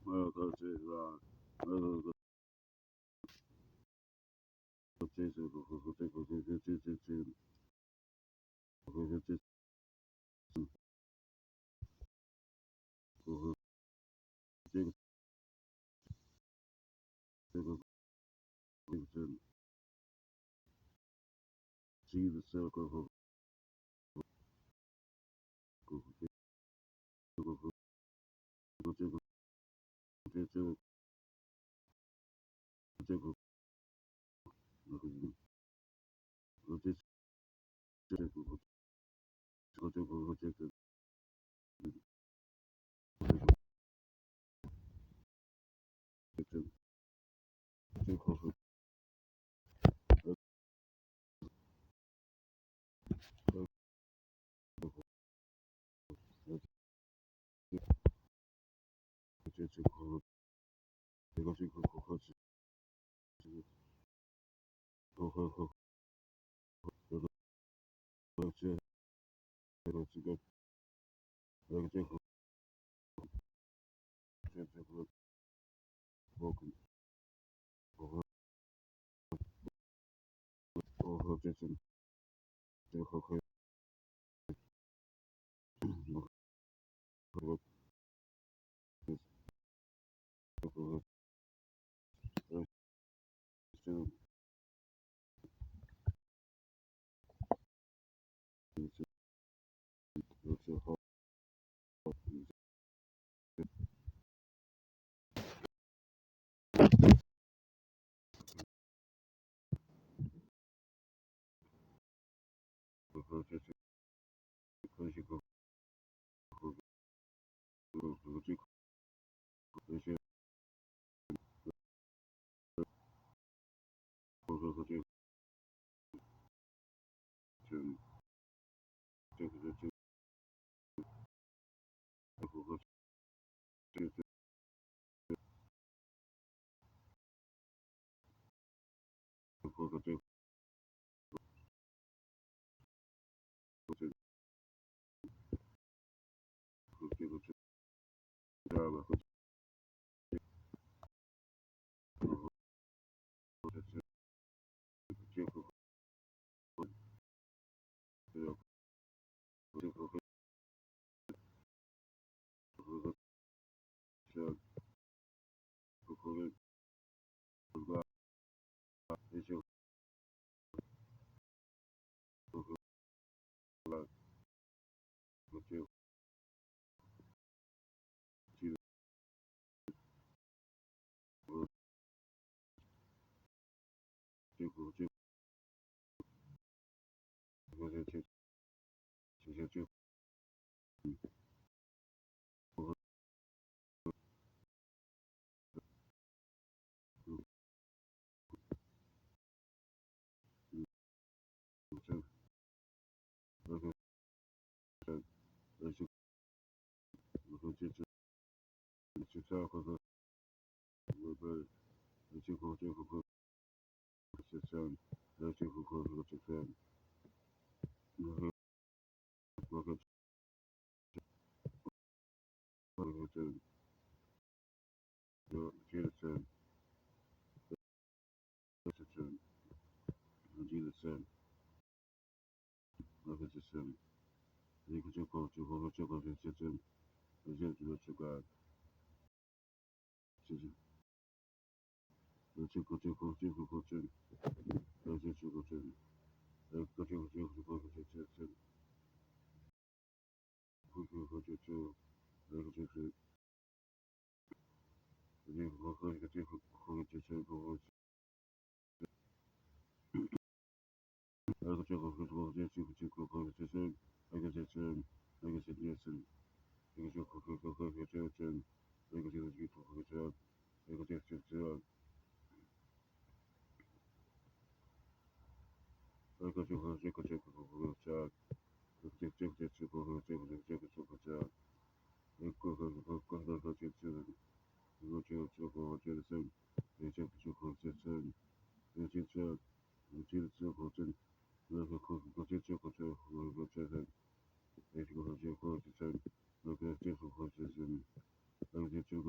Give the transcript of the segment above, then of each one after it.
Thank you.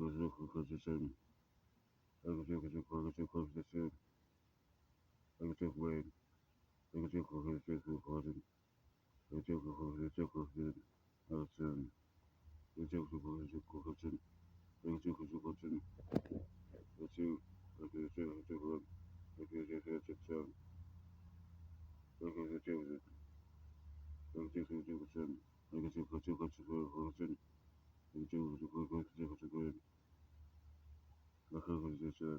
conversation, conversation,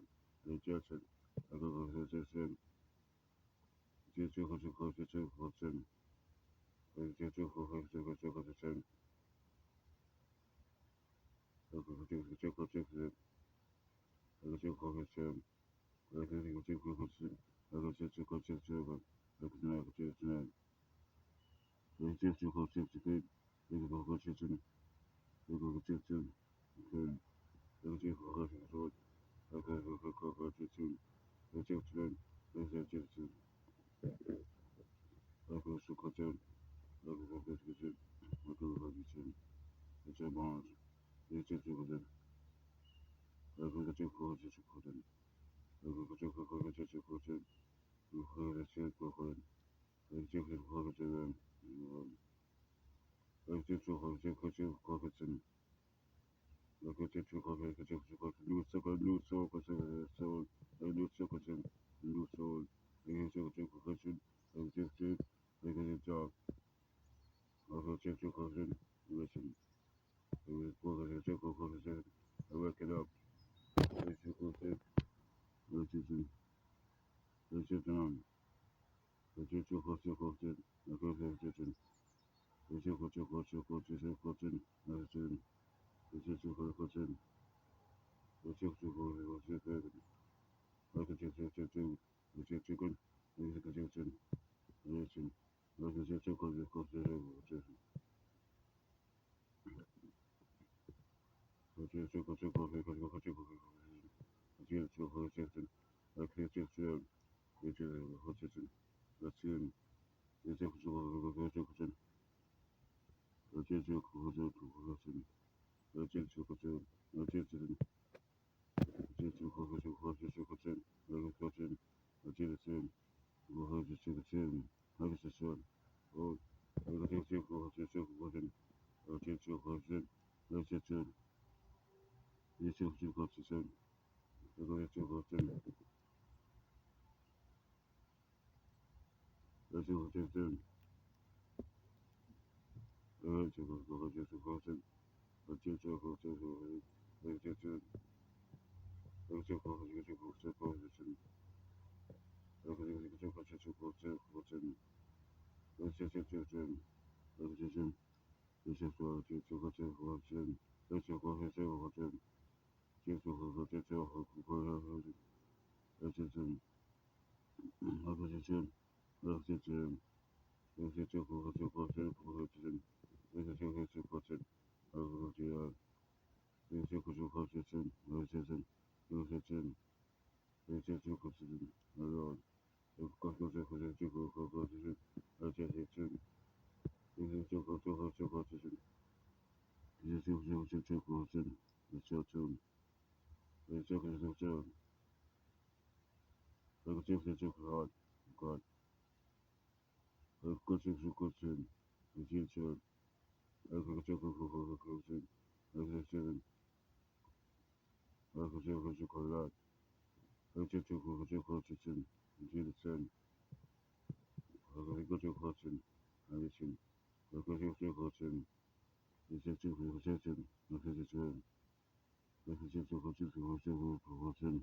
way, conversation,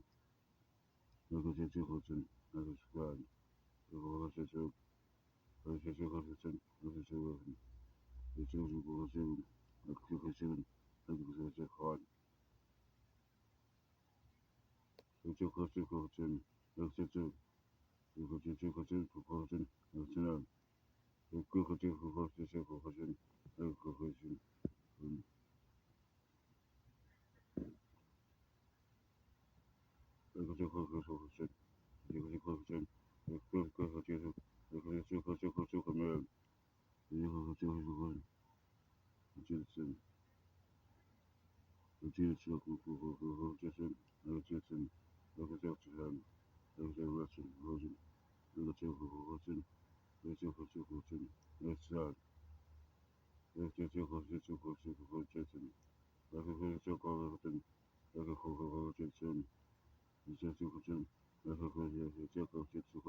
个这这个真那个是吧？这个这这这这这个是真那个这个这这个这个这那个这个这那个这这好，这这个这个真那这这这个这这个真这个真那真啊，这个这个这这个真那个个真那个这个这个真这个这个真那个个这个那个这个这个这个没有，这个这个这个这真。Continue to look for Jason, Jason, look at Jason, look at Russian, Russian, look at Russian, look at Russian, let's start. Let's get your Jason, Jason, look at your Russian, look at Jason, Jason, look at Jason,